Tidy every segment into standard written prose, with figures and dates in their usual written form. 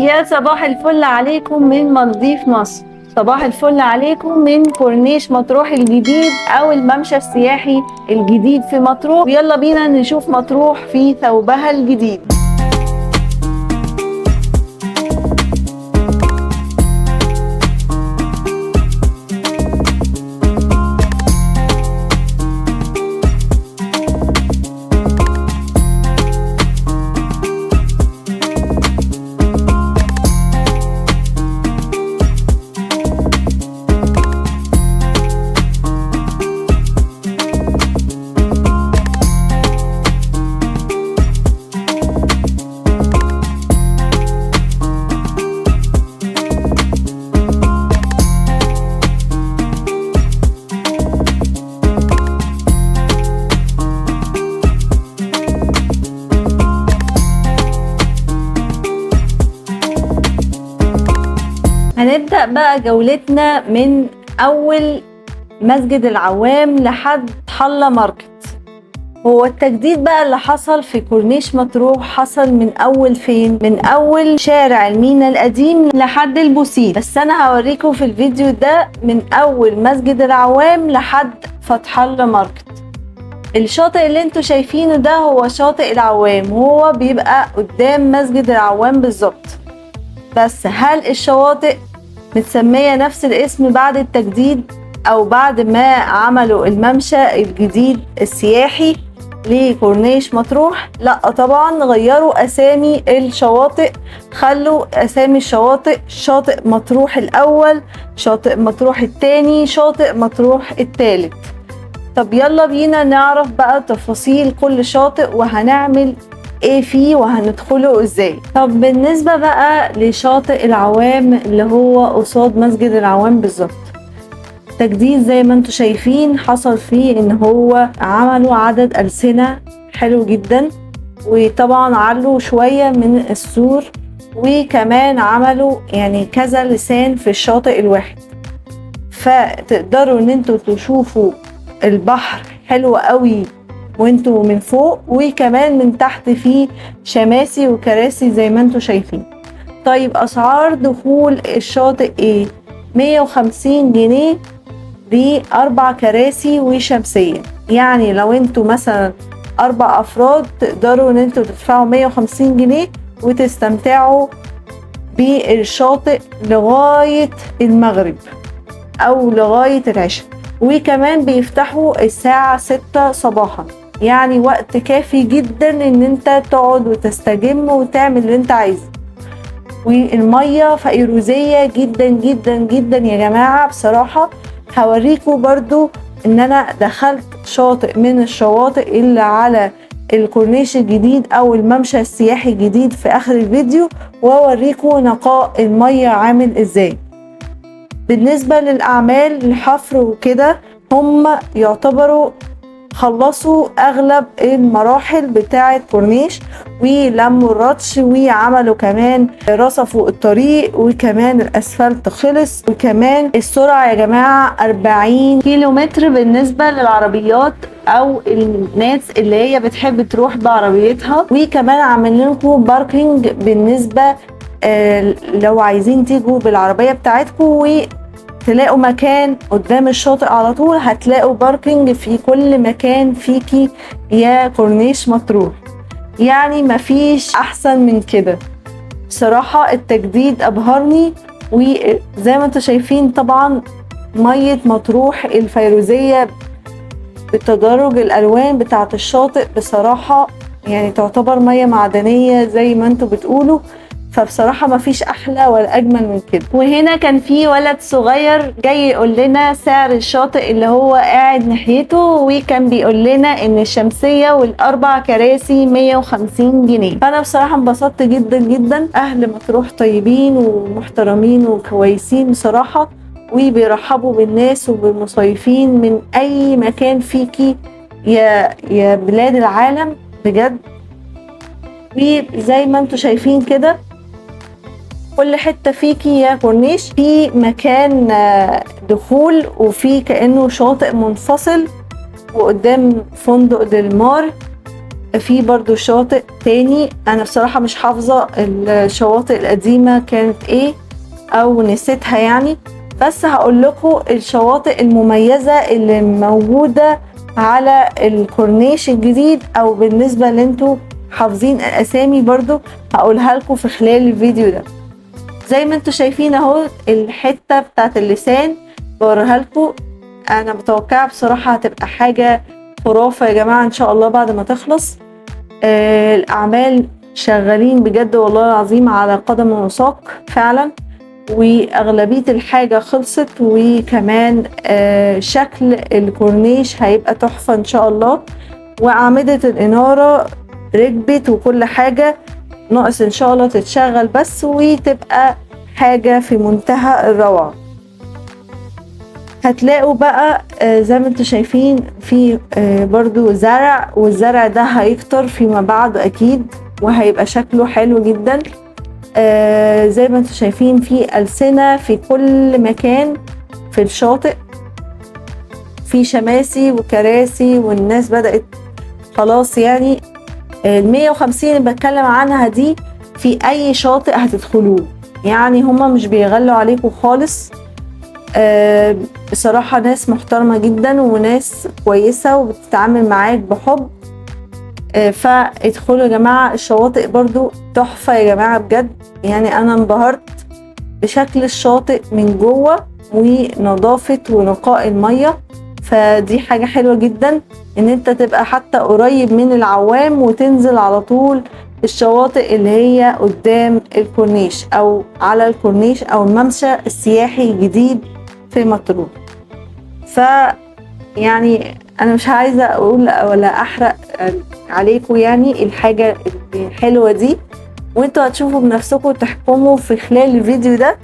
يا صباح الفل عليكم من مالديف مصر. صباح الفل عليكم من كورنيش مطروح الجديد او الممشى السياحي الجديد في مطروح، ويلا بينا نشوف مطروح في ثوبها الجديد. هنبدأ بقى جولتنا من أول مسجد العوام لحد حلة ماركت. هو التجديد بقى اللي حصل في كورنيش مطروح حصل من أول فين؟ من أول شارع المينا القديم لحد البوسيت، بس أنا هوريكم في الفيديو ده من أول مسجد العوام لحد فتح الله ماركت. الشاطئ اللي انتوا شايفينه ده هو شاطئ العوام، وهو بيبقى قدام مسجد العوام بالظبط. بس هل الشواطئ متسمية نفس الاسم بعد التجديد او بعد ما عملوا الممشى الجديد السياحي لكورنيش مطروح؟ لا طبعا، غيروا اسامي الشواطئ، خلوا اسامي الشواطئ شاطئ مطروح الاول، شاطئ مطروح الثاني، شاطئ مطروح الثالث. طب يلا بينا نعرف بقى تفاصيل كل شاطئ وهنعمل ايه فيه وهندخله ازاي. طب بالنسبة بقى لشاطئ العوام اللي هو قصاد مسجد العوام بالظبط، تجديد زي ما انتوا شايفين حصل فيه ان هو عملوا عدد ألسنة حلو جدا، وطبعا علوا شوية من السور، وكمان عملوا يعني كذا لسان في الشاطئ الواحد، فتقدروا ان انتوا تشوفوا البحر حلو قوي وانتوا من فوق، وكمان من تحت فيه شماسي وكراسي زي ما انتوا شايفين. طيب اسعار دخول الشاطئ ايه؟ 150 جنيه ب4 كراسي وشمسية. يعني لو انتوا مثلا 4 افراد تقدروا ان انتوا تدفعوا 150 جنيه وتستمتعوا بالشاطئ لغاية المغرب او لغاية العشاء، وكمان بيفتحوا الساعة 6 صباحا، يعني وقت كافي جدا ان انت تقعد وتستجم وتعمل اللي انت عايزه. والمية فيروزية جدا جدا جدا يا جماعة. بصراحة هوريكم برضو ان انا دخلت شاطئ من الشواطئ اللي على الكورنيش الجديد او الممشى السياحي الجديد في اخر الفيديو، واوريكم نقاء المية عامل ازاي. بالنسبة للأعمال الحفر وكده، هم يعتبروا خلصوا أغلب المراحل بتاعة كورنيش، ولموا الرطش، وعملوا كمان رصفوا الطريق، وكمان الأسفلت خلص، وكمان السرعة يا جماعة 40 كيلومتر بالنسبة للعربيات أو الناس اللي هي بتحب تروح بعربيتها. وكمان عاملين لكم باركينج بالنسبة لو عايزين تيجوا بالعربية بتاعتكم تلاقوا مكان قدام الشاطئ على طول، هتلاقوا باركينج في كل مكان فيكي يا كورنيش مطروح. يعني مفيش احسن من كده. بصراحة التجديد ابهرني، وزي ما انتوا شايفين طبعا مية مطروح الفيروزية بتدرج الالوان بتاعة الشاطئ بصراحة يعني تعتبر مية معدنية زي ما انتوا بتقولوا، فبصراحة مفيش أحلى ولا أجمل من كده. وهنا كان في ولد صغير جاي يقول لنا سعر الشاطئ اللي هو قاعد ناحيته، وكان بيقول لنا إن الشمسية والأربع كراسي 150 جنيه. فأنا بصراحة انبسطت جدا جدا. أهل مطروح طيبين ومحترمين وكويسين بصراحة، وبيرحبوا بالناس وبالمصيفين من أي مكان فيكي يا بلاد العالم بجد. وزي ما انتوا شايفين كده كل حتة فيكي يا كورنيش في مكان دخول، وفي كأنه شاطئ منفصل، وقدام فندق دلمار في برضو شواطئ تاني انا بصراحة مش حافظة الشواطئ القديمة كانت ايه او نسيتها يعني، بس هقول لكم الشواطئ المميزة اللي موجودة على الكورنيش الجديد، او بالنسبة اللي انتوا حافظين الاسامي برضو هقولها لكم في خلال الفيديو ده. زي ما انتوا شايفين اهو الحتة بتاعت اللسان بوريها لكم، انا متوقعة بصراحة هتبقى حاجة خرافة يا جماعة ان شاء الله بعد ما تخلص. الاعمال شغالين بجد والله العظيم على قدم وساق فعلا، واغلبية الحاجة خلصت، وكمان شكل الكورنيش هيبقى تحفة ان شاء الله، واعمدة الانارة ركبت وكل حاجة، ناقص ان شاء الله تتشغل بس وتبقى حاجة في منتهى الروعة. هتلاقوا بقى زي ما انتوا شايفين في برضو زرع، والزرع ده هيكتر فيما بعد اكيد وهيبقى شكله حلو جدا. زي ما انتوا شايفين في ألسنة في كل مكان في الشاطئ، في شماسي وكراسي، والناس بدأت خلاص يعني. 150 اللي بتكلم عنها دي في اي شاطئ هتدخلوه، يعني هما مش بيغلوا عليكم خالص. بصراحة ناس محترمة جدا وناس كويسة وبتتعامل معاك بحب. فادخلوا يا جماعة، الشواطئ برضو تحفة يا جماعة بجد، يعني انا انبهرت بشكل الشاطئ من جوه ونظافة ونقاء المية، فدي حاجة حلوة جدا ان انت تبقى حتى قريب من العوام وتنزل على طول الشواطئ اللي هي قدام الكورنيش او على الكورنيش او الممشى السياحي الجديد في مطروح. يعني انا مش عايزة اقول ولا احرق عليكم يعني الحاجة الحلوة دي، وانتوا هتشوفوا بنفسكم وتحكموا في خلال الفيديو ده.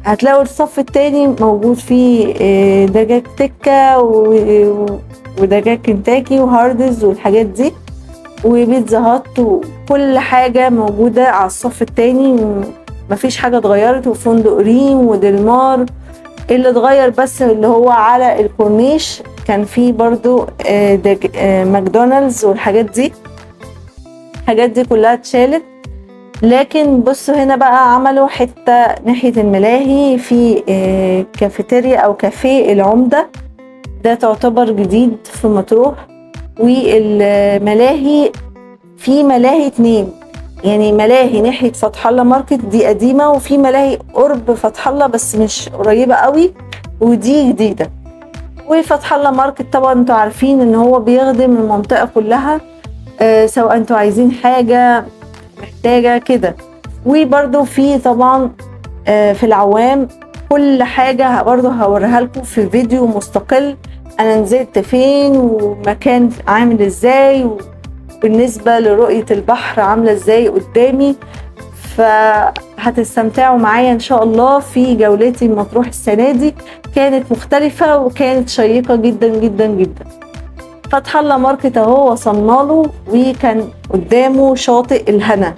هتلاقوا الصف التاني موجود فيه دجاج تكة ودجاج كنتاكي وهاردز والحاجات دي وبيتزا هات، وكل حاجة موجودة على الصف التاني، مفيش حاجة اتغيرت، وفندق ريم ودلمار. اللي اتغير بس اللي هو على الكورنيش كان فيه برضو ماكدونالدز والحاجات دي، الحاجات دي كلها اتشالت. لكن بصوا هنا بقى عملوا حتة ناحية الملاهي في كافيتيريا او كافيه العمدة، ده تعتبر جديد في مطروح. والملاهي في ملاهي 2، يعني ملاهي ناحية فتح الله ماركت دي قديمة، وفي ملاهي قرب فتح الله بس مش قريبة قوي ودي جديدة. وفتح الله ماركت طبعا انتوا عارفين ان هو بيخدم المنطقة كلها، سواء انتوا عايزين حاجة محتاجة كده. وبرضو في طبعا في العوام كل حاجة برضو هوريها لكم في فيديو مستقل، انا نزلت فين ومكان عامل ازاي، وبالنسبة لرؤية البحر عاملة ازاي قدامي. فهتستمتعوا معايا ان شاء الله في جولتي مطروح السنة دي، كانت مختلفة وكانت شيقة جدا جدا جدا. فتح الله ماركت اهو وصلنا له، وكان قدامه شاطئ الهنا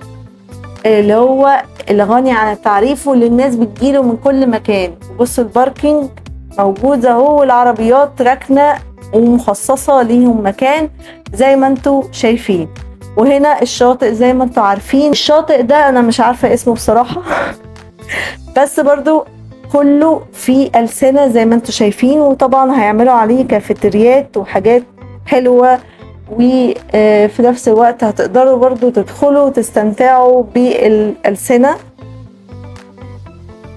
اللي هو الغني عن التعريف واللي الناس بتجيله من كل مكان. بصوا الباركينج موجود اهو، والعربيات راكنه ومخصصه ليهم مكان زي ما انتوا شايفين. وهنا الشاطئ زي ما انتوا عارفين، الشاطئ ده انا مش عارفه اسمه بصراحه بس برضو كله فيه ألسنة زي ما انتوا شايفين، وطبعا هيعملوا عليه كافيتريات وحاجات حلوة، وفي نفس الوقت هتقدروا برضو تدخلوا وتستمتعوا بالألسنة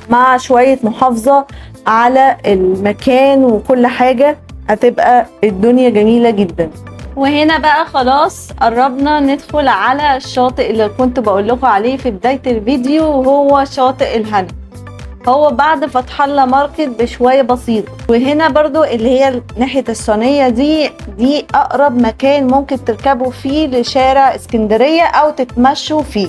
مع شوية محافظة على المكان وكل حاجة، هتبقى الدنيا جميلة جدا. وهنا بقى خلاص قربنا ندخل على الشاطئ اللي كنت بقول لكم عليه في بداية الفيديو، وهو شاطئ الهنا، هو بعد فتح الله ماركت بشويه بسيطه. وهنا برضو اللي هي ناحيه الصينيه دي اقرب مكان ممكن تركبوا فيه لشارع اسكندريه او تتمشوا فيه،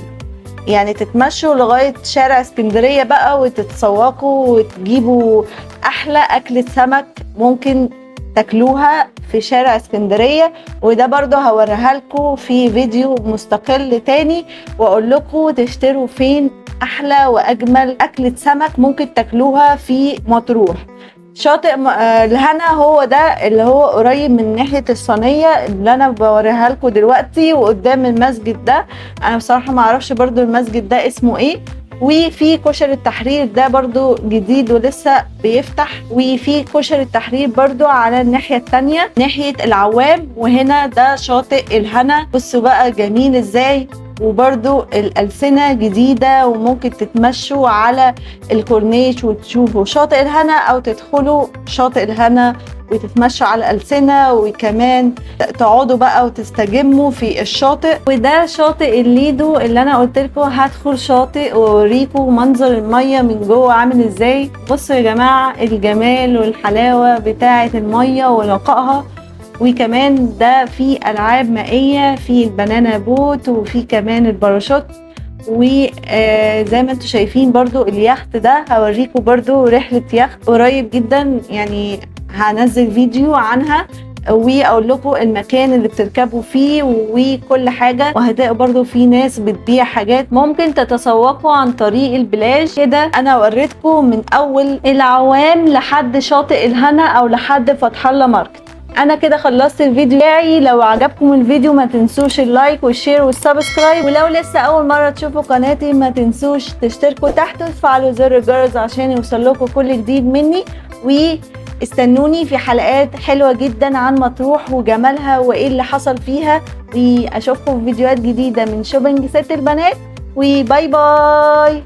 يعني تتمشوا لغايه شارع اسكندريه بقى وتتسوقوا وتجيبوا احلى اكله سمك ممكن تاكلوها في شارع اسكندريه. وده برضو هوريها لكم في فيديو مستقل تاني، واقول لكم تشتروا فين احلى واجمل اكله سمك ممكن تاكلوها في مطروح. شاطئ الهنا هو ده اللي هو قريب من ناحية الصينية اللي انا بوريها لكم دلوقتي، وقدام المسجد ده. انا بصراحة ما اعرفش برضو المسجد ده اسمه ايه. وفي كشري التحرير ده برضو جديد ولسه بيفتح، وفي كشري التحرير برضو على الناحية التانية ناحية العوام. وهنا ده شاطئ الهنا، بصوا بقى جميل ازاي. وبرضو الألسنة جديدة، وممكن تتمشوا على الكورنيش وتشوفوا شاطئ الهنا، أو تدخلوا شاطئ الهنا وتتمشوا على الألسنة، وكمان تقعدوا بقى وتستجموا في الشاطئ. وده شاطئ الليدو اللي أنا قلت لكم هدخل شاطئ وأوريكم منظر المية من جوه عامل ازاي. بصوا يا جماعة الجمال والحلاوة بتاعة المية ونقائها. وكمان ده في ألعاب مائية، في البنانا بوت، وفي كمان الباراشوت. وزي ما انتم شايفين برضو اليخت ده، هوريكم برضو رحلة يخت قريب جدا، يعني هنزل فيديو عنها واقول لكم المكان اللي بتركبوا فيه وكل حاجه. وهتلاقوا برضو في ناس بتبيع حاجات ممكن تتسوقوا عن طريق البلاج كده. انا وريتكم من اول العوام لحد شاطئ الهنا او لحد فتح الله ماركت. انا كده خلصت الفيديو بتاعي. لو عجبكم الفيديو ما تنسوش اللايك والشير والسبسكرايب، ولو لسه اول مره تشوفوا قناتي ما تنسوش تشتركوا تحت وتفعلوا زر الجرس عشان يوصلكوا كل جديد مني. واستنوني في حلقات حلوه جدا عن مطروح وجمالها وايه اللي حصل فيها، واشوفكم في فيديوهات جديده من شوبينج ست البنات. وباي باي.